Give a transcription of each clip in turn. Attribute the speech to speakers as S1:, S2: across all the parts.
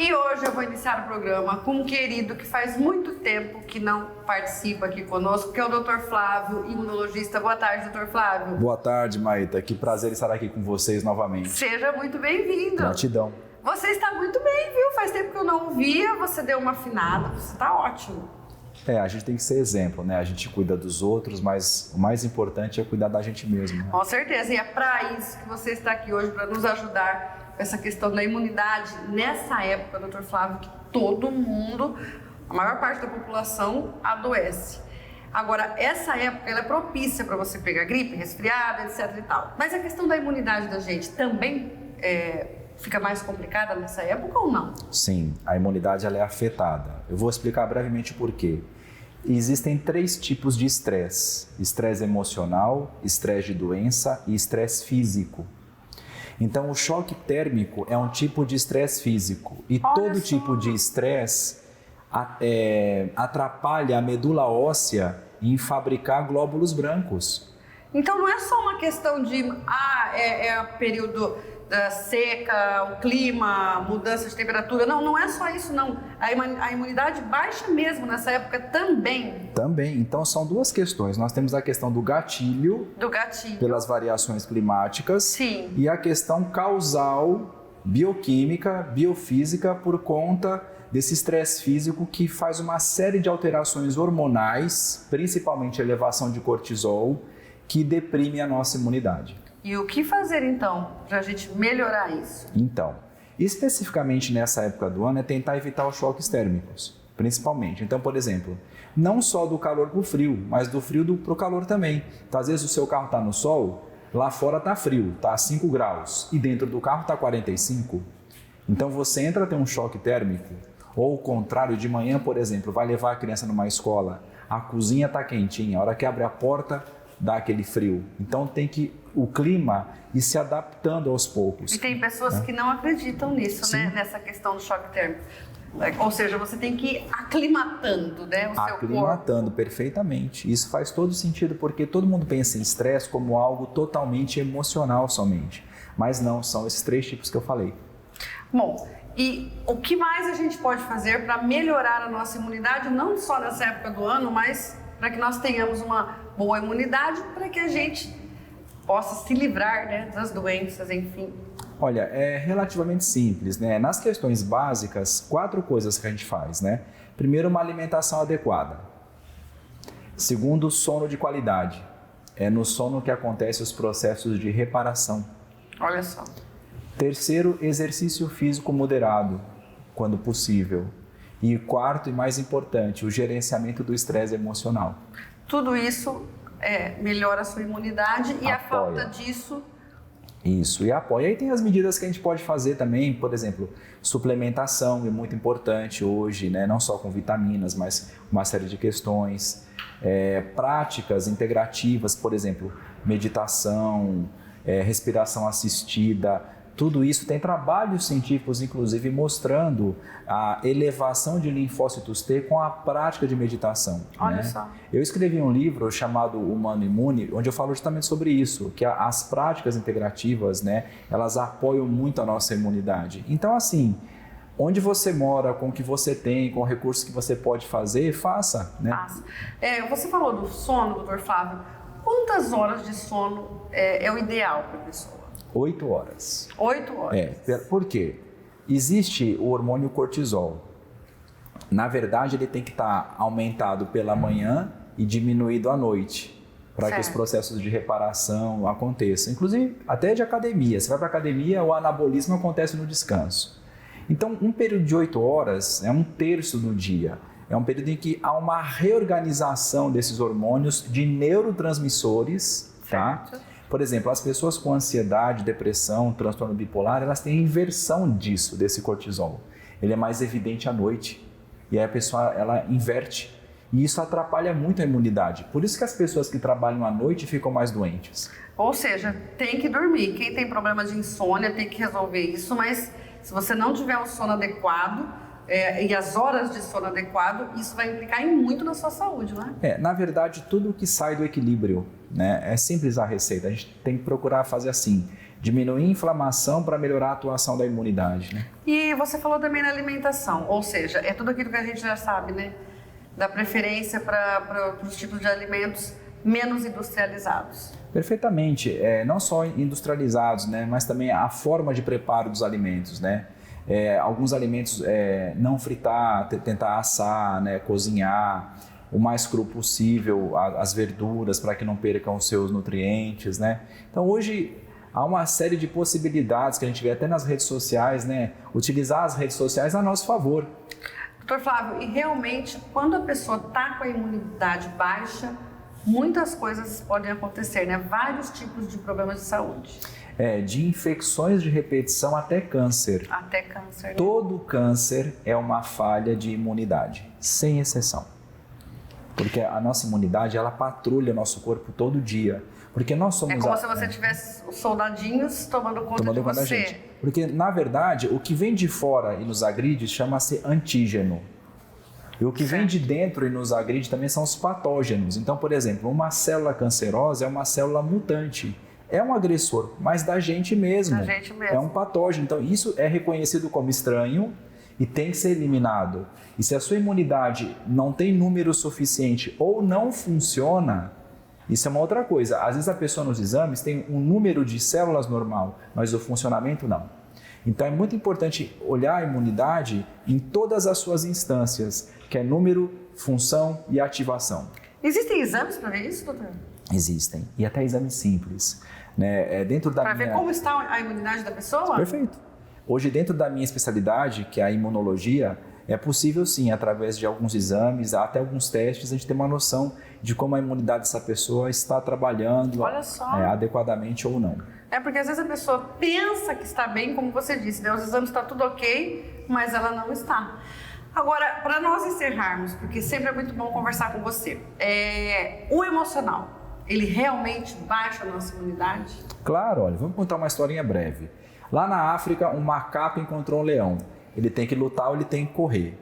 S1: E hoje eu vou iniciar o programa com um querido que faz muito tempo que não participa aqui conosco, que é o Dr. Flávio, imunologista. Boa tarde, Dr. Flávio.
S2: Boa tarde, Maíta. Que prazer estar aqui com vocês novamente.
S1: Seja muito bem-vindo.
S2: Gratidão.
S1: Você está muito bem, viu? Faz tempo que eu não via, você deu uma afinada, você está ótimo.
S2: A gente tem que ser exemplo, né? A gente cuida dos outros, mas o mais importante é cuidar da gente mesmo. Né?
S1: Com certeza, e é para isso que você está aqui hoje, para nos ajudar com essa questão da imunidade. Nessa época, Dr. Flávio, que todo mundo, a maior parte da população adoece. Agora, essa época ela é propícia para você pegar gripe, resfriado, etc e tal. Mas a questão da imunidade da gente também fica mais complicada nessa época ou não?
S2: Sim, a imunidade ela é afetada. Eu vou explicar brevemente o porquê. Existem 3 tipos de estresse: estresse emocional, estresse de doença e estresse físico. Então, o choque térmico é um tipo de estresse físico e todo tipo de estresse atrapalha a medula óssea em fabricar glóbulos brancos.
S1: Então, não é só uma questão de o período da seca, o clima, mudança de temperatura. Não é só isso, não. A imunidade baixa mesmo nessa época também.
S2: Também. Então, são 2 questões. Nós temos a questão do gatilho. Pelas variações climáticas.
S1: Sim.
S2: E a questão causal, bioquímica, biofísica, por conta desse estresse físico que faz uma série de alterações hormonais, principalmente a elevação de cortisol, que deprime a nossa imunidade.
S1: E o que fazer então para a gente melhorar isso?
S2: Então, especificamente nessa época do ano é tentar evitar os choques térmicos, principalmente. Então, por exemplo, não só do calor para o frio, mas do frio para o calor também. Então, às vezes o seu carro está no sol, lá fora está frio, está a 5 graus, e dentro do carro está 45. Então, você entra a ter um choque térmico, ou o contrário, de manhã, por exemplo, vai levar a criança numa escola, a cozinha está quentinha, a hora que abre a porta, dá aquele frio. Então tem que o clima ir se adaptando aos poucos.
S1: E tem pessoas que não acreditam nisso,
S2: Sim.
S1: né? Nessa questão do choque térmico. Ou seja, você tem que ir aclimatando, né, o seu corpo.
S2: Aclimatando, perfeitamente. Isso faz todo sentido, porque todo mundo pensa em estresse como algo totalmente emocional somente. Mas não, são esses 3 tipos que eu falei.
S1: Bom, e o que mais a gente pode fazer para melhorar a nossa imunidade, não só nessa época do ano, mas para que nós tenhamos uma boa imunidade, para que a gente possa se livrar, né, das doenças, enfim.
S2: Olha, é relativamente simples, né? Nas questões básicas, 4 coisas que a gente faz, né? Primeiro, uma alimentação adequada. Segundo, sono de qualidade. É no sono que acontecem os processos de reparação.
S1: Olha só.
S2: Terceiro, exercício físico moderado, quando possível. E 4º e mais importante, o gerenciamento do estresse emocional.
S1: Tudo isso melhora a sua imunidade e
S2: apoia.
S1: A falta disso...
S2: Isso, e apoia. Aí tem as medidas que a gente pode fazer também, por exemplo, suplementação é muito importante hoje, né? Não só com vitaminas, mas uma série de questões. Práticas integrativas, por exemplo, meditação, respiração assistida. Tudo isso tem trabalhos científicos, inclusive, mostrando a elevação de linfócitos T com a prática de meditação.
S1: Olha só.
S2: Eu escrevi um livro chamado Humano Imune, onde eu falo justamente sobre isso, que as práticas integrativas, né, elas apoiam muito a nossa imunidade. Então, assim, onde você mora, com o que você tem, com recursos que você pode fazer, faça. Né?
S1: Faça. Você falou do sono, Dr. Flávio. Quantas horas de sono é o ideal para a pessoa?
S2: 8 horas.
S1: 8 horas.
S2: Por quê? Existe o hormônio cortisol. Na verdade, ele tem que estar aumentado pela manhã e diminuído à noite, para que os processos de reparação aconteçam. Inclusive, até de academia. Você vai para a academia, o anabolismo acontece no descanso. Então, um período de 8 horas é 1/3 do dia. É um período em que há uma reorganização desses hormônios de neurotransmissores, tá? Por exemplo, as pessoas com ansiedade, depressão, transtorno bipolar, elas têm inversão desse cortisol. Ele é mais evidente à noite e aí a pessoa ela inverte e isso atrapalha muito a imunidade. Por isso que as pessoas que trabalham à noite ficam mais doentes.
S1: Ou seja, tem que dormir. Quem tem problema de insônia tem que resolver isso, mas se você não tiver um sono adequado e as horas de sono adequado, isso vai implicar em muito na sua saúde, não é?
S2: Na verdade, tudo que sai do equilíbrio, né? É simples a receita. A gente tem que procurar fazer assim. Diminuir a inflamação para melhorar a atuação da imunidade, né?
S1: E você falou também na alimentação, ou seja, é tudo aquilo que a gente já sabe, né? Da preferência para os tipos de alimentos menos industrializados.
S2: Perfeitamente, não só industrializados, né, mas também a forma de preparo dos alimentos, né? Alguns alimentos não fritar, tentar assar, né, cozinhar o mais cru possível as verduras para que não percam os seus nutrientes, né? Então hoje há uma série de possibilidades que a gente vê até nas redes sociais, né? Utilizar as redes sociais a nosso favor.
S1: Doutor Flávio, e realmente quando a pessoa está com a imunidade baixa, muitas coisas podem acontecer, né? Vários tipos de problemas de saúde.
S2: De infecções de repetição até câncer.
S1: Até câncer, né?
S2: Todo câncer é uma falha de imunidade, sem exceção. Porque a nossa imunidade, ela patrulha o nosso corpo todo dia. Porque nós somos...
S1: É como se você tivesse os soldadinhos tomando conta de você.
S2: Da gente. Porque, na verdade, o que vem de fora e nos agride chama-se antígeno. E o que vem de dentro e nos agride também são os patógenos. Então, por exemplo, uma célula cancerosa é uma célula mutante. É um agressor, mas da gente mesmo.
S1: Da gente mesmo.
S2: É um patógeno. Então, isso é reconhecido como estranho e tem que ser eliminado. E se a sua imunidade não tem número suficiente ou não funciona, isso é uma outra coisa. Às vezes a pessoa nos exames tem um número de células normal, mas o funcionamento não. Então é muito importante olhar a imunidade em todas as suas instâncias, que é número, função e ativação.
S1: Existem exames para ver isso, doutor?
S2: Existem, e até exames simples. Né?
S1: Para ver como está a imunidade da pessoa?
S2: Perfeito. Hoje, dentro da minha especialidade, que é a imunologia, é possível sim, através de alguns exames, até alguns testes, a gente ter uma noção de como a imunidade dessa pessoa está trabalhando adequadamente ou não.
S1: Porque às vezes a pessoa pensa que está bem, como você disse, né? Os exames estão tudo ok, mas ela não está. Agora, para nós encerrarmos, porque sempre é muito bom conversar com você, o emocional, ele realmente baixa a nossa imunidade?
S2: Claro, olha, vamos contar uma historinha breve. Lá na África, um macaco encontrou um leão. Ele tem que lutar ou ele tem que correr.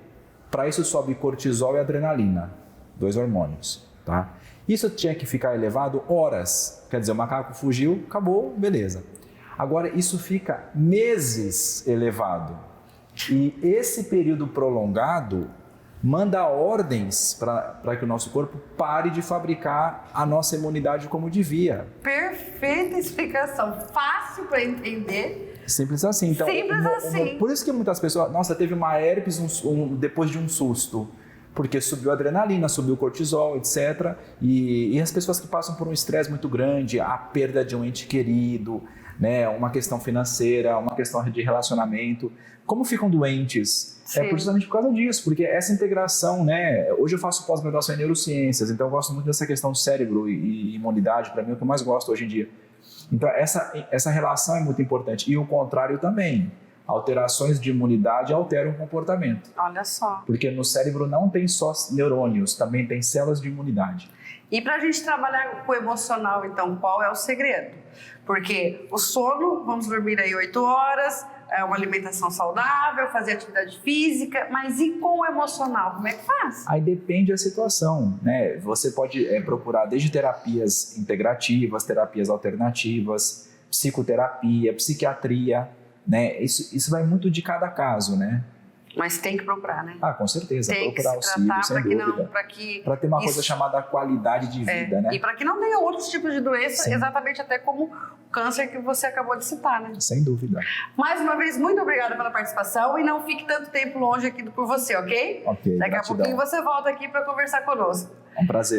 S2: Para isso sobe cortisol e adrenalina, 2 hormônios, tá? Isso tinha que ficar elevado horas. Quer dizer, o macaco fugiu, acabou, beleza. Agora, isso fica meses elevado. E esse período prolongado manda ordens para que o nosso corpo pare de fabricar a nossa imunidade como devia.
S1: Perfeita explicação, fácil para entender.
S2: Simples assim. Então,
S1: simples assim.
S2: Por isso que muitas pessoas, nossa, teve uma herpes depois de um susto. Porque subiu a adrenalina, subiu o cortisol, etc. E as pessoas que passam por um estresse muito grande, a perda de um ente querido, né, uma questão financeira, uma questão de relacionamento, como ficam doentes?
S1: Sim.
S2: Precisamente por causa disso, porque essa integração, né? Hoje eu faço pós-graduação em neurociências, então eu gosto muito dessa questão do cérebro e imunidade, para mim é o que eu mais gosto hoje em dia. Então essa relação é muito importante. E o contrário também. Alterações de imunidade alteram o comportamento.
S1: Olha só.
S2: Porque no cérebro não tem só neurônios, também tem células de imunidade.
S1: E para a gente trabalhar com o emocional, então, qual é o segredo? Porque o sono, vamos dormir aí 8 horas, uma alimentação saudável, fazer atividade física, mas e com o emocional, como é que faz?
S2: Aí depende da situação, né? Você pode procurar desde terapias integrativas, terapias alternativas, psicoterapia, psiquiatria, né? Isso vai muito de cada caso, né?
S1: Mas tem que procurar, né?
S2: Com certeza.
S1: Tem
S2: procurar
S1: que se tratar
S2: auxílio, para ter uma coisa chamada qualidade de vida, né?
S1: E para que não tenha outros tipos de doença, sim, exatamente até como o câncer que você acabou de citar, né?
S2: Sem dúvida.
S1: Mais uma vez, muito obrigada pela participação e não fique tanto tempo longe aqui por você, ok?
S2: Ok,
S1: Daqui a pouquinho você volta aqui para conversar conosco.
S2: É um prazer.